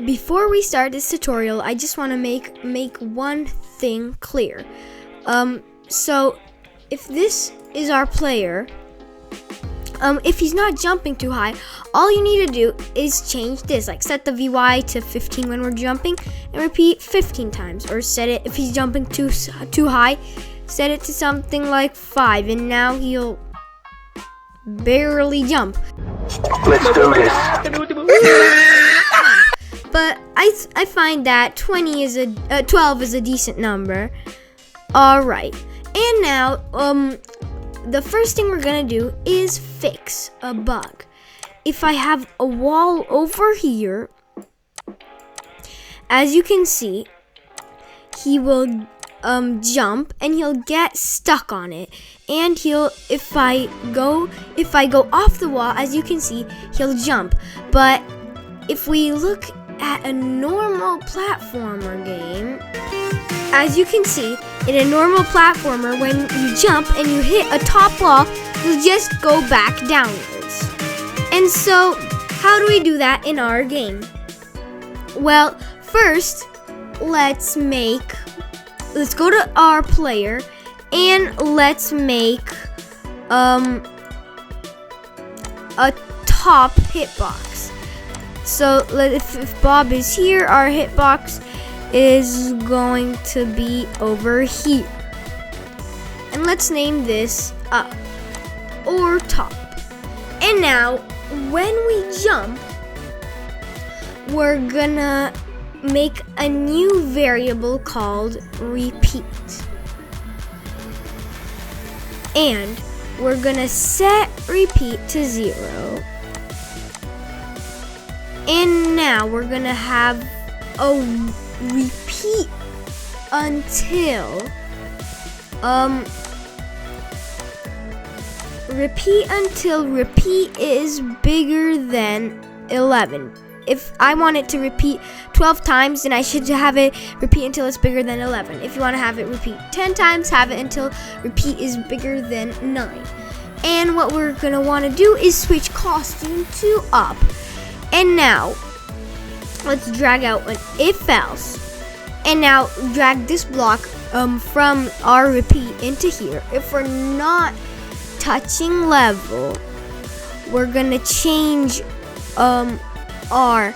Before we start this tutorial, I just want to make one thing clear. So if this is our player, if he's not jumping too high, all you need to do is change this, like set the VY to 15 when we're jumping and repeat 15 times, or set it, if he's jumping too high, set it to something like 5, and now he'll barely jump. Let's do this. But I find that 12 is a decent number. All right, and now the first thing we're gonna do is fix a bug. If I have a wall over here, as you can see, he will jump and he'll get stuck on it, and if I go off the wall, as you can see, he'll jump. But if we look at a normal platformer game, as you can see, in a normal platformer, when you jump and you hit a top wall, you'll just go back downwards. And so, how do we do that in our game? Well, first, let's go to our player and let's make a top hitbox. So if Bob is here, our hitbox is going to be over here. And let's name this up, or top. And now, when we jump, we're gonna make a new variable called repeat. And we're gonna set repeat to 0. And now we're gonna have a repeat until repeat is bigger than 11. If I want it to repeat 12 times, then I should have it repeat until it's bigger than 11. If you want to have it repeat 10 times, have it until repeat is bigger than 9. And what we're gonna want to do is switch costume to up. And now, let's drag out an if else. And now drag this block from our repeat into here. If we're not touching level, we're gonna change our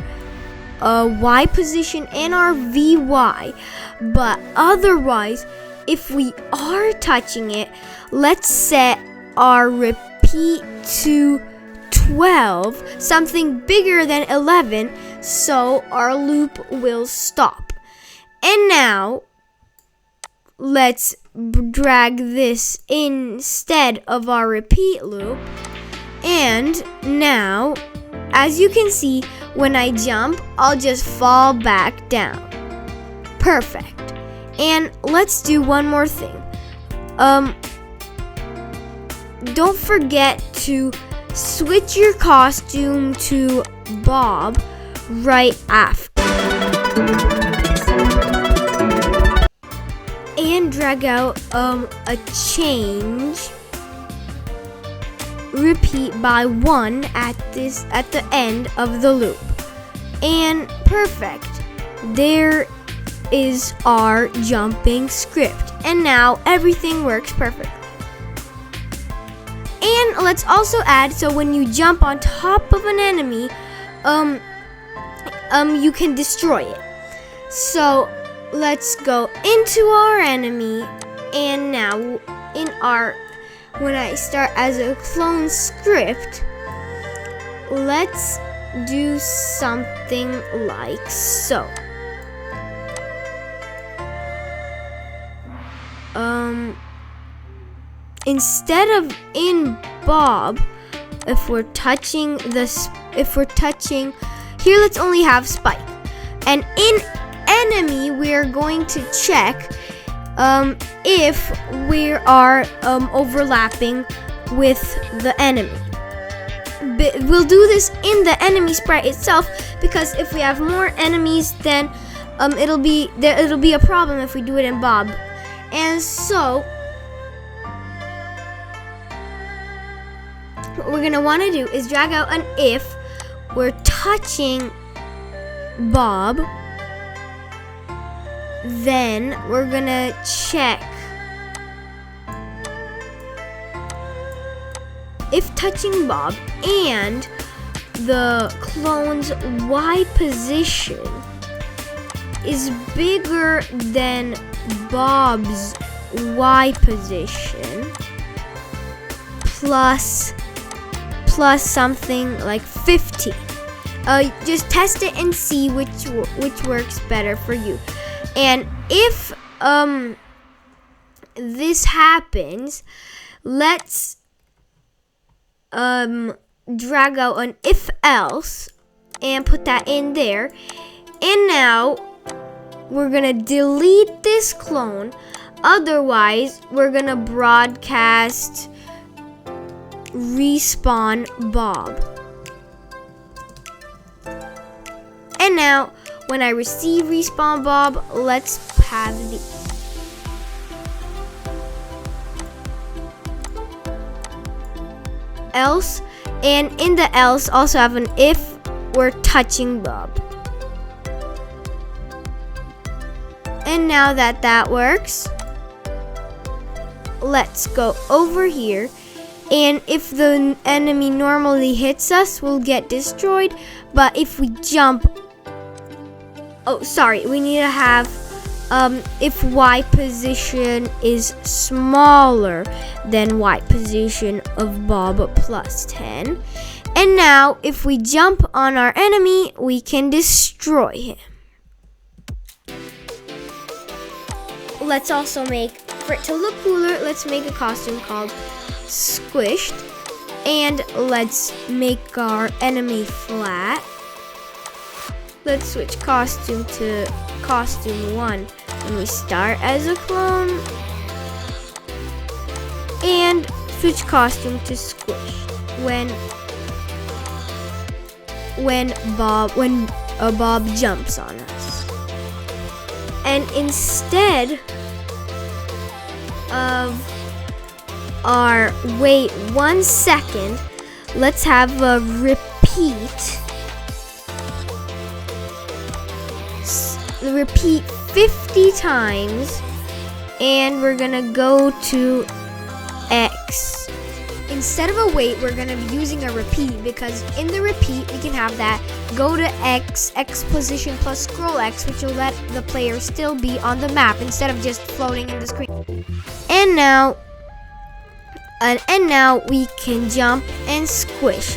Y position and our VY. But otherwise, if we are touching it, let's set our repeat to 12, something bigger than 11, so our loop will stop. And now, let's drag this instead of our repeat loop. And now, as you can see, when I jump, I'll just fall back down. Perfect. And let's do one more thing. Don't forget to switch your costume to Bob right after. And drag out a change repeat by 1 at the end of the loop. And perfect. There is our jumping script. And now everything works perfectly. And let's also add, so when you jump on top of an enemy, you can destroy it. So let's go into our enemy, and now when I start as a clone script, let's do something like so. Instead of in Bob, if we're touching, here let's only have Spike. And in enemy, we're going to check if we are overlapping with the enemy. We'll do this in the enemy sprite itself, because if we have more enemies, then it'll be a problem if we do it in Bob. And so what we're gonna want to do is drag out an if we're touching Bob. Then we're gonna check if touching Bob and the clone's Y position is bigger than Bob's Y position plus something like 50. Just test it and see which works better for you. And if this happens, let's drag out an if else and put that in there. And now we're gonna delete this clone. Otherwise, we're gonna broadcast respawn Bob. And now, when I receive respawn Bob, let's have these. Else, and in the else also have an if we're touching Bob. And now that works, let's go over here. And if the enemy normally hits us, we'll get destroyed. But if we jump, we need to have if Y position is smaller than Y position of Bob plus 10. And now if we jump on our enemy, we can destroy him. Let's also make, for it to look cooler, let's make a costume called Squished. And let's make our enemy flat. Let's switch costume to costume 1 when we start as a clone. And switch costume to Squish when Bob jumps on us. And instead of our wait 1 second, let's have a repeat. Repeat 50 times, and we're gonna go to X. Instead of a wait, we're gonna be using a repeat, because in the repeat we can have that go to X position plus scroll X, which will let the player still be on the map instead of just floating in the screen. And now we can jump and squish.